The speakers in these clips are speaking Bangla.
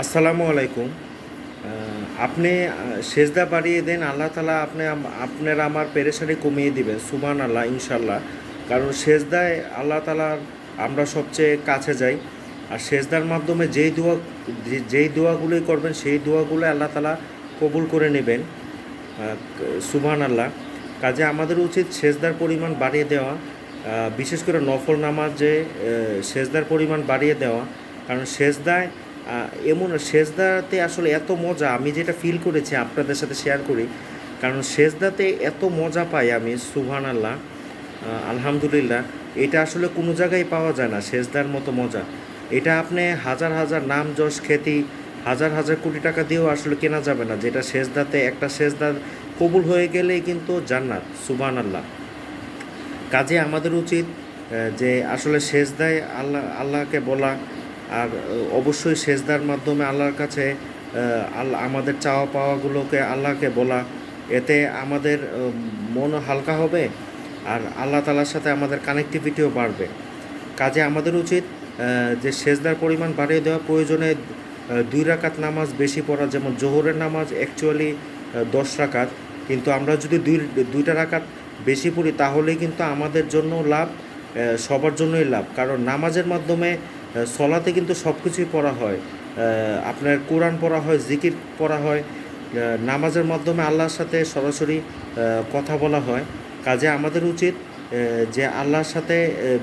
আসসালামু আলাইকুম। আপনি সেজদা বাড়িয়ে দেন, আল্লাহ তালা আপনার আমার পেরেশানি কমিয়ে দিবেন, সুবহানাল্লাহ, ইনশাল্লাহ। কারণ সেজদায় আল্লাহ তালার আমরা সবচেয়ে কাছে যাই। আর সেজদার মাধ্যমে যেই দোয়াগুলোই করবেন সেই দোয়াগুলো আল্লাহ তালা কবুল করে নেবেন, সুবহানাল্লাহ। কাজে আমাদের উচিত সেজদার পরিমাণ বাড়িয়ে দেওয়া, বিশেষ করে নফল নামাজে সেজদার পরিমাণ বাড়িয়ে দেওয়া। কারণ সেজদায় এমন সেজদাতে আসলে এত মজা, আমি যেটা ফিল করেছি আপনাদের সাথে শেয়ার করি। কারণ সেজদাতে এত মজা পাই আমি, সুবহানাল্লাহ, আলহামদুলিল্লাহ। এটা আসলে কোনো জায়গায় পাওয়া যায় না সেজদার মতো মজা। এটা আপনি হাজার হাজার নাম যশ খ্যাতি, হাজার হাজার কোটি টাকা দিয়েও আসলে কেনা যাবে না, যেটা সেজদাতে একটা সেজদার কবুল হয়ে গেলেই কিন্তু জান্নাত, সুবহানাল্লাহ। কাজে আমাদের উচিত যে আসলে সেজদায় আল্লাহকে বলা। আর অবশ্যই সেজদার মাধ্যমে আল্লাহর কাছে আল্লাহ আমাদের চাওয়া পাওয়াগুলোকে আল্লাহকে বলা। এতে আমাদের মন হালকা হবে, আর আল্লাহ তালার সাথে আমাদের কানেক্টিভিটিও বাড়বে। কাজে আমাদের উচিত যে সেজদার পরিমাণ বাড়িয়ে দেওয়া, প্রয়োজনে 2 রাকাত নামাজ বেশি পড়া। যেমন জোহরের নামাজ অ্যাকচুয়ালি 10 রাকাত, কিন্তু আমরা যদি দুইটা রাকাত বেশি পড়ি তাহলেই কিন্তু আমাদের জন্য লাভ, সবার জন্যই লাভ। কারণ নামাজের মাধ্যমে সলাতে কিন্তু সব কিছুই পড়া হয়, আপনার কোরআন পড়া হয়, জিকির পড়া হয়, নামাজের মাধ্যমে আল্লাহর সাথে সরাসরি কথা বলা হয়। কাজে আমাদের উচিত যে আল্লাহর সাথে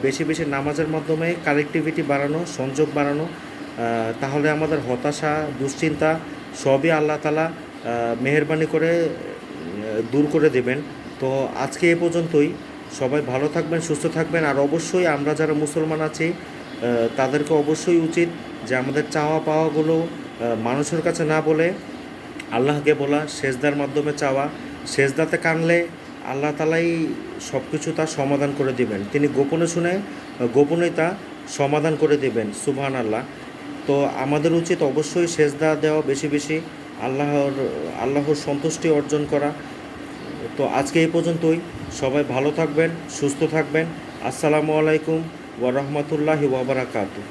বেশি বেশি নামাজের মাধ্যমে কানেক্টিভিটি বাড়ানো, সংযোগ বাড়ানো। তাহলে আমাদের হতাশা, দুশ্চিন্তা সবই আল্লাহ তালা মেহেরবানি করে দূর করে দেবেন। তো আজকে এ পর্যন্তই। সবাই ভালো থাকবেন, সুস্থ থাকবেন। আর অবশ্যই আমরা যারা মুসলমান আছি তাদেরকে অবশ্যই উচিত যে আমাদের চাওয়া পাওয়াগুলো মানুষের কাছে না বলে আল্লাহকে বলা, সেজদার মাধ্যমে চাওয়া। সেজদাতে কানলে আল্লাহ তালাই সব কিছু তার সমাধান করে দিবেন। তিনি গোপনে শুনে গোপনেই তা সমাধান করে দিবেন, সুবহানাল্লাহ। তো আমাদের উচিত অবশ্যই সেজদা দেওয়া বেশি বেশি, আল্লাহর সন্তুষ্টি অর্জন করা। তো আজকে এই পর্যন্তই। সবাই ভালো থাকবেন, সুস্থ থাকবেন। আসসালামু আলাইকুম ওয়া রাহমাতুল্লাহি ওয়া বারাকাতুহু।